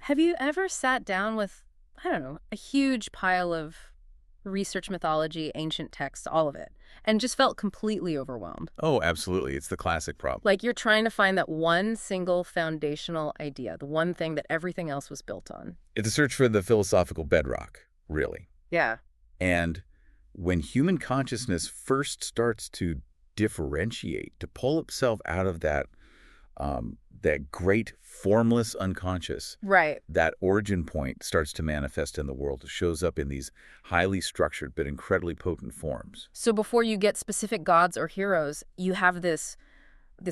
Have you ever sat down with, I don't know, a huge pile of research mythology, ancient texts, all of it, and just felt completely overwhelmed? Oh, absolutely. It's the classic problem. Like you're trying to find that one single foundational idea, the one thing that everything else was built on. It's a search for the philosophical bedrock, really. Yeah. And when human consciousness first starts to differentiate, to pull itself out of that great formless unconscious, Right. that origin point starts to manifest in the world. It shows up in these highly structured but incredibly potent forms. So before you get specific gods or heroes, you have this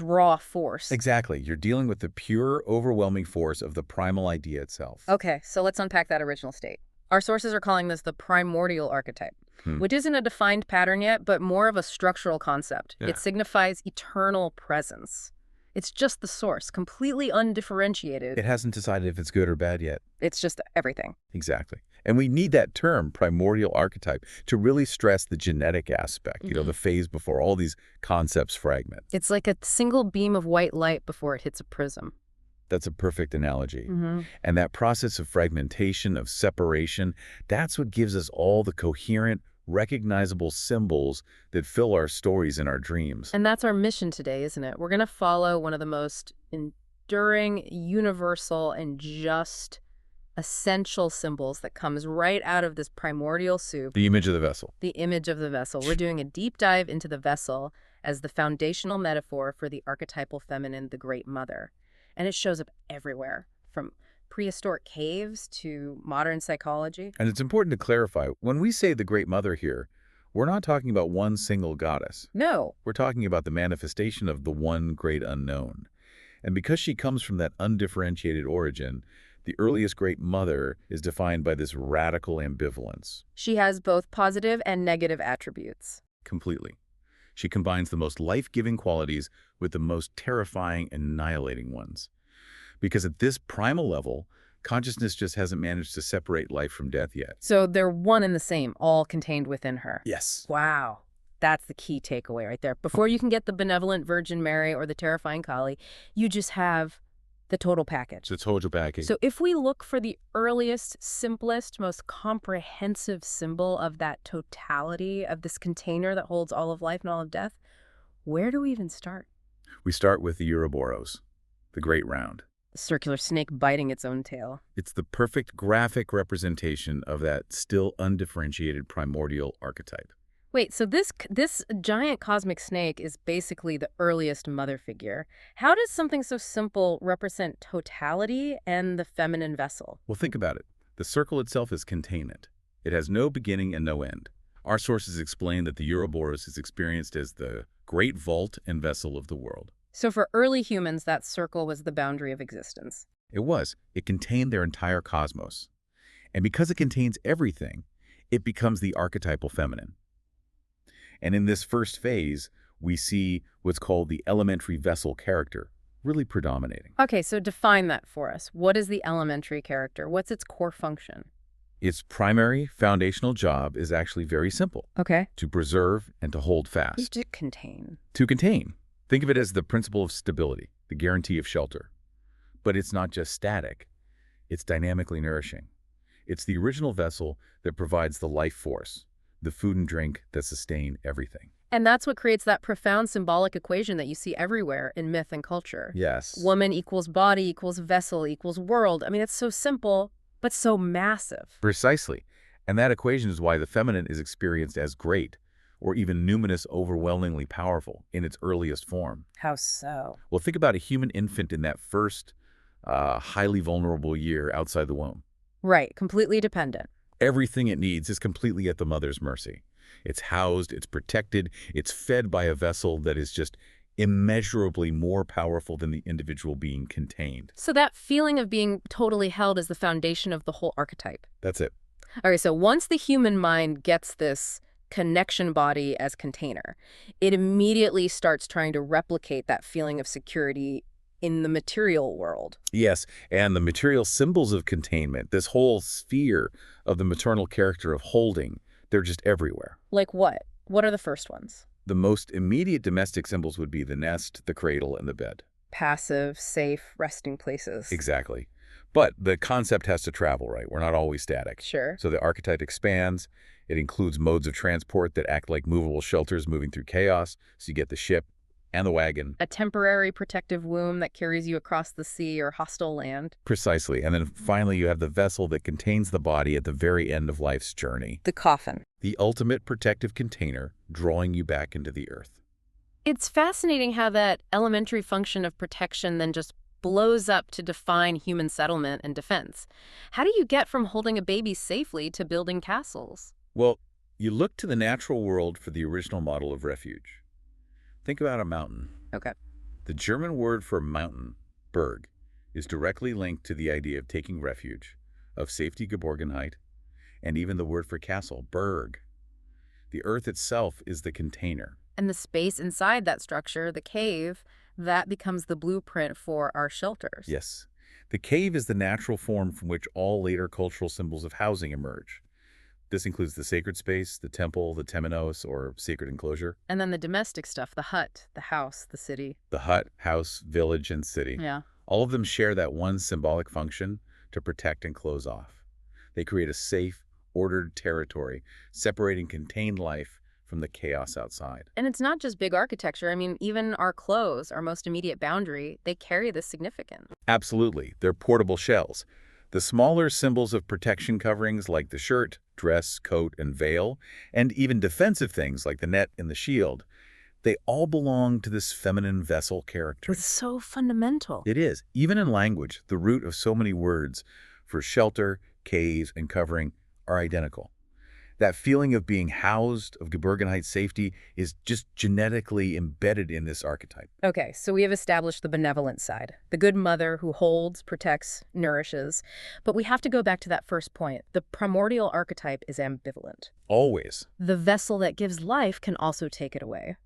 raw force. Exactly. You're dealing with the pure, overwhelming force of the primal idea itself. Okay, so let's unpack that original state. Our sources are calling this the primordial archetype, which isn't a defined pattern yet, but more of a structural concept. Yeah. It signifies eternal presence. It's just the source, completely undifferentiated. It hasn't decided if it's good or bad yet. It's just everything. Exactly. And we need that term, primordial archetype, to really stress the genetic aspect, the phase before all these concepts fragment. It's like a single beam of white light before it hits a prism. That's a perfect analogy. And that process of fragmentation, of separation, that's what gives us all the coherent, recognizable symbols that fill our stories and our dreams. And that's our mission today, isn't it? We're going to follow one of the most enduring, universal, and just essential symbols that comes right out of this primordial soup. The image of the vessel. The image of the vessel. We're doing a deep dive into the vessel as the foundational metaphor for the archetypal feminine, the Great Mother. And it shows up everywhere, from prehistoric caves to modern psychology. And it's important to clarify, when we say the Great Mother here, we're not talking about one single goddess. No. We're talking about the manifestation of the one great unknown. And because she comes from that undifferentiated origin, the earliest Great Mother is defined by this radical ambivalence. She has both positive and negative attributes. Completely. She combines the most life-giving qualities with the most terrifying and annihilating ones. Because at this primal level, consciousness just hasn't managed to separate life from death yet. So they're one and the same, all contained within her. Yes. Wow. That's the key takeaway right there. Before you can get the benevolent Virgin Mary or the terrifying Kali, you just have the total package. The total package. So if we look for the earliest, simplest, most comprehensive symbol of that totality, of this container that holds all of life and all of death, where do we even start? We start with the Ouroboros, the Great Round. The circular snake biting its own tail. It's the perfect graphic representation of that still undifferentiated primordial archetype. Wait, so this giant cosmic snake is basically the earliest mother figure. How does something so simple represent totality and the feminine vessel? Well, think about it. The circle itself is containment. It has no beginning and no end. Our sources explain that the Ouroboros is experienced as the great vault and vessel of the world. So for early humans, that circle was the boundary of existence. It was. It contained their entire cosmos. And because it contains everything, it becomes the archetypal feminine. And in this first phase, we see what's called the elementary vessel character really predominating. Okay, so define that for us. What is the elementary character? What's its core function? Its primary foundational job is actually very simple. Okay. To preserve and to hold fast. To contain. To contain. Think of it as the principle of stability, the guarantee of shelter. But it's not just static. It's dynamically nourishing. It's the original vessel that provides the life force, the food and drink that sustain everything. And that's what creates that profound symbolic equation that you see everywhere in myth and culture. Yes. Woman equals body equals vessel equals world. I mean, it's so simple, but so massive. Precisely. And that equation is why the feminine is experienced as great, or even numinous, overwhelmingly powerful in its earliest form. How so? Well, think about a human infant in that first highly vulnerable year outside the womb. Right, completely dependent. Everything it needs is completely at the mother's mercy. It's housed, it's protected, it's fed by a vessel that is just immeasurably more powerful than the individual being contained. So that feeling of being totally held is the foundation of the whole archetype. That's it. All right, so once the human mind gets this connection body as container, it immediately starts trying to replicate that feeling of security in the material world. Yes, and the material symbols of containment, this whole sphere of the maternal character of holding, they're just everywhere. Like what? What are the first ones? The most immediate domestic symbols would be the nest, the cradle, and the bed. Passive, safe, resting places. Exactly. But the concept has to travel, right? We're not always static. Sure. So the archetype expands. It includes modes of transport that act like movable shelters moving through chaos. So you get the ship and the wagon. A temporary protective womb that carries you across the sea or hostile land. Precisely. And then finally, you have the vessel that contains the body at the very end of life's journey. The coffin. The ultimate protective container drawing you back into the earth. It's fascinating how that elementary function of protection then just blows up to define human settlement and defense. How do you get from holding a baby safely to building castles? Well, you look to the natural world for the original model of refuge. Think about a mountain. Okay. The German word for mountain, Berg, is directly linked to the idea of taking refuge, of safety, Geborgenheit, and even the word for castle, Burg. The earth itself is the container. And the space inside that structure, the cave, that becomes the blueprint for our shelters. Yes. The cave is the natural form from which all later cultural symbols of housing emerge. This includes the sacred space, the temple, the temenos, or sacred enclosure. And then the domestic stuff, the hut, the house, the city. The hut, house, village, and city. Yeah. All of them share that one symbolic function to protect and close off. They create a safe, ordered territory, separating contained life from the chaos outside. And it's not just big architecture. I mean, even our clothes, our most immediate boundary, they carry this significance. Absolutely. They're portable shells. The smaller symbols of protection coverings like the shirt, dress, coat, and veil, and even defensive things like the net and the shield, they all belong to this feminine vessel character. It's so fundamental. It is. Even in language, the root of so many words for shelter, cave, and covering are identical. That feeling of being housed, of Geborgenheit safety, is just genetically embedded in this archetype. Okay, so we have established the benevolent side, the good mother who holds, protects, nourishes. But we have to go back to that first point. The primordial archetype is ambivalent. Always. The vessel that gives life can also take it away.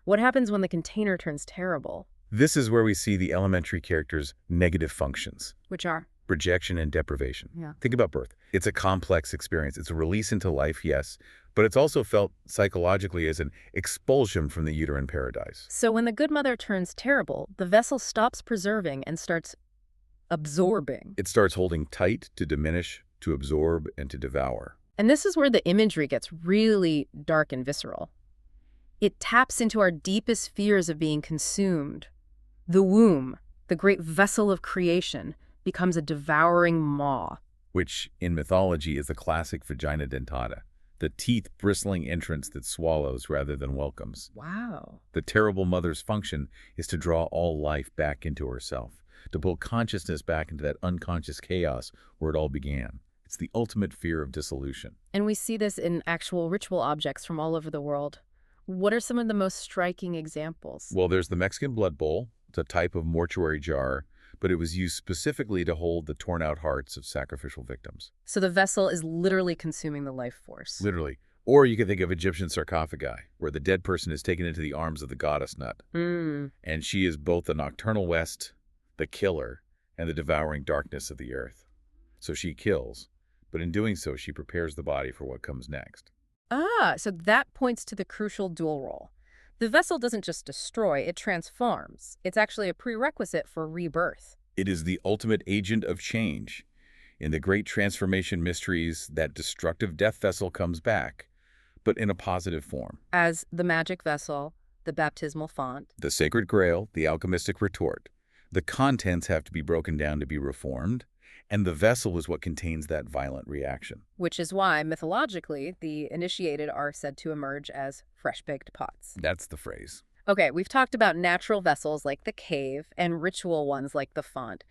What happens when the container turns terrible? This is where we see the elementary character's negative functions. Which are? Rejection and deprivation. Yeah. Think about birth. It's a complex experience. It's a release into life, yes, but it's also felt psychologically as an expulsion from the uterine paradise. So when the good mother turns terrible, the vessel stops preserving and starts absorbing. It starts holding tight to diminish, to absorb, and to devour. And this is where the imagery gets really dark and visceral. It taps into our deepest fears of being consumed. The womb, the great vessel of creation, becomes a devouring maw. Which, in mythology, is the classic vagina dentata, the teeth bristling entrance that swallows rather than welcomes. Wow. The terrible mother's function is to draw all life back into herself, to pull consciousness back into that unconscious chaos where it all began. It's the ultimate fear of dissolution. And we see this in actual ritual objects from all over the world. What are some of the most striking examples? Well, there's the Mexican blood bowl. It's a type of mortuary jar, but it was used specifically to hold the torn-out hearts of sacrificial victims. So the vessel is literally consuming the life force. Literally. Or you can think of Egyptian sarcophagi, where the dead person is taken into the arms of the goddess Nut. And she is both the nocturnal west, the killer, and the devouring darkness of the earth. So she kills, but in doing so, she prepares the body for what comes next. So that points to the crucial dual role. The vessel doesn't just destroy, it transforms. It's actually a prerequisite for rebirth. It is the ultimate agent of change. In the great transformation mysteries, that destructive death vessel comes back, but in a positive form. As the magic vessel, the baptismal font. The sacred grail, the alchemistic retort. The contents have to be broken down to be reformed, and the vessel is what contains that violent reaction. Which is why, mythologically, the initiated are said to emerge as fresh-baked pots. That's the phrase. Okay, we've talked about natural vessels like the cave and ritual ones like the font.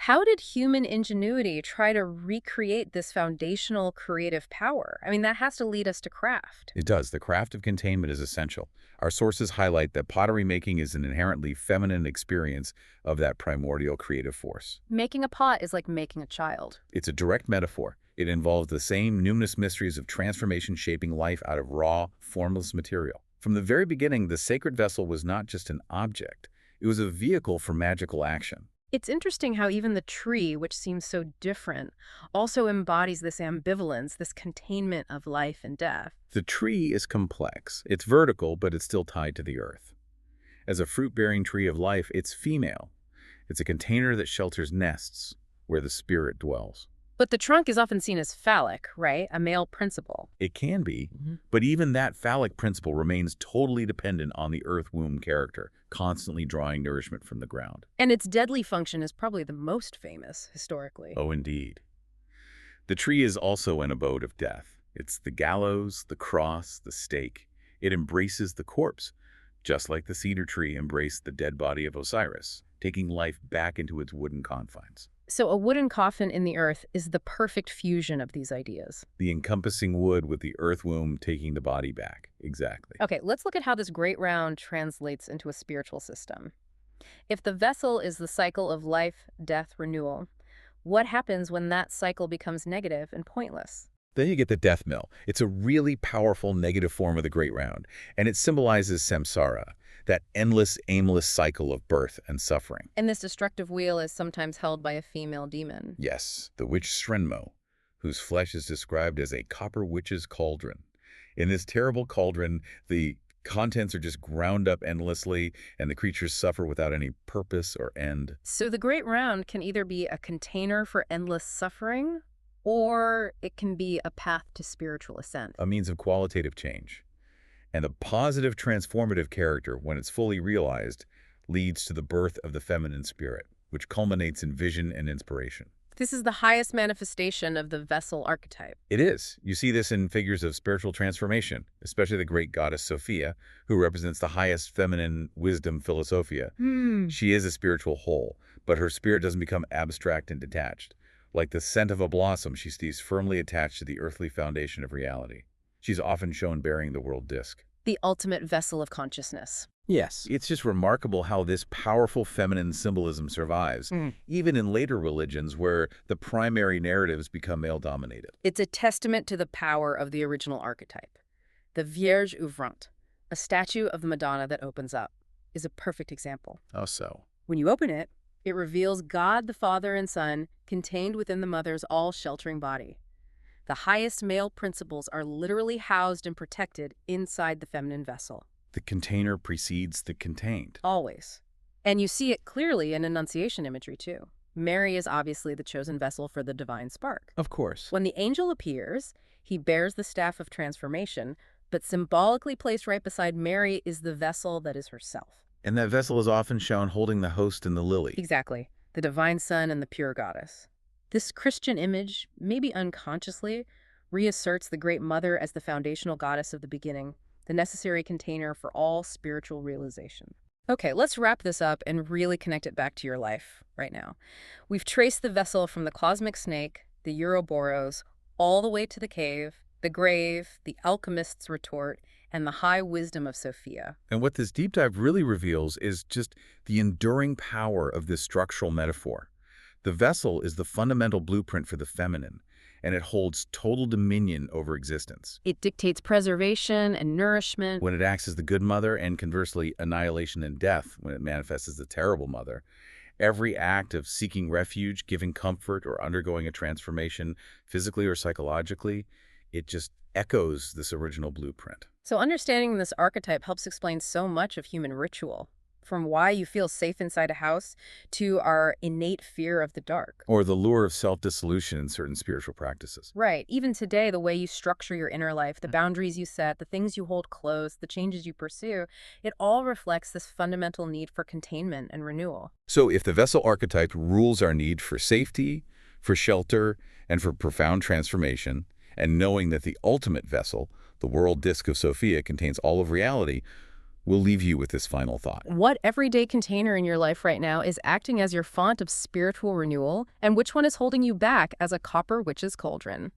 How did human ingenuity try to recreate this foundational creative power? I mean, that has to lead us to craft. It does. The craft of containment is essential. Our sources highlight that pottery making is an inherently feminine experience of that primordial creative force. Making a pot is like making a child. It's a direct metaphor. It involves the same numinous mysteries of transformation shaping life out of raw, formless material. From the very beginning, the sacred vessel was not just an object. It was a vehicle for magical action. It's interesting how even the tree, which seems so different, also embodies this ambivalence, this containment of life and death. The tree is complex. It's vertical, but it's still tied to the earth. As a fruit-bearing tree of life, it's female. It's a container that shelters nests, where the spirit dwells. But the trunk is often seen as phallic, right? A male principle. It can be, Mhm. but even that phallic principle remains totally dependent on the earth womb character, constantly drawing nourishment from the ground. And its deadly function is probably the most famous, historically. Oh, indeed. The tree is also an abode of death. It's the gallows, the cross, the stake. It embraces the corpse, just like the cedar tree embraced the dead body of Osiris, taking life back into its wooden confines. So a wooden coffin in the earth is the perfect fusion of these ideas. The encompassing wood with the earth womb taking the body back. Exactly. Okay, let's look at how this great round translates into a spiritual system. If the vessel is the cycle of life, death, renewal, what happens when that cycle becomes negative and pointless? Then you get the death mill. It's a really powerful negative form of the great round, and it symbolizes samsara, that endless, aimless cycle of birth and suffering. And this destructive wheel is sometimes held by a female demon. Yes, the witch Srenmo, whose flesh is described as a copper witch's cauldron. In this terrible cauldron, the contents are just ground up endlessly, and the creatures suffer without any purpose or end. So the great round can either be a container for endless suffering, or it can be a path to spiritual ascent. A means of qualitative change. And the positive transformative character, when it's fully realized, leads to the birth of the feminine spirit, which culminates in vision and inspiration. This is the highest manifestation of the vessel archetype. It is. You see this in figures of spiritual transformation, especially the great goddess Sophia, who represents the highest feminine wisdom philosophia. She is a spiritual whole, but her spirit doesn't become abstract and detached. Like the scent of a blossom, she stays firmly attached to the earthly foundation of reality. She's often shown bearing the world disk. The ultimate vessel of consciousness. Yes. It's just remarkable how this powerful feminine symbolism survives, even in later religions where the primary narratives become male-dominated. It's a testament to the power of the original archetype. The Vierge Ouvrante, a statue of the Madonna that opens up, is a perfect example. How so? When you open it, it reveals God the Father and Son contained within the mother's all-sheltering body. The highest male principles are literally housed and protected inside the feminine vessel. The container precedes the contained. Always. And you see it clearly in Annunciation imagery, too. Mary is obviously the chosen vessel for the divine spark. Of course. When the angel appears, he bears the staff of transformation, but symbolically placed right beside Mary is the vessel that is herself. And that vessel is often shown holding the host and the lily. Exactly. The divine son and the pure goddess. This Christian image, maybe unconsciously, reasserts the Great Mother as the foundational goddess of the beginning, the necessary container for all spiritual realization. Okay, let's wrap this up and really connect it back to your life right now. We've traced the vessel from the cosmic snake, the Ouroboros, all the way to the cave, the grave, the alchemist's retort, and the high wisdom of Sophia. And what this deep dive really reveals is just the enduring power of this structural metaphor. The vessel is the fundamental blueprint for the feminine, and it holds total dominion over existence. It dictates preservation and nourishment. When it acts as the good mother, and conversely, annihilation and death when it manifests as the terrible mother, every act of seeking refuge, giving comfort, or undergoing a transformation, physically or psychologically, it just echoes this original blueprint. So understanding this archetype helps explain so much of human ritual, from why you feel safe inside a house to our innate fear of the dark. Or the lure of self-dissolution in certain spiritual practices. Right. Even today, the way you structure your inner life, the boundaries you set, the things you hold close, the changes you pursue, it all reflects this fundamental need for containment and renewal. So if the vessel archetype rules our need for safety, for shelter, and for profound transformation, and knowing that the ultimate vessel, the world disk of Sophia, contains all of reality, we'll leave you with this final thought. What everyday container in your life right now is acting as your font of spiritual renewal, and which one is holding you back as a copper witch's cauldron?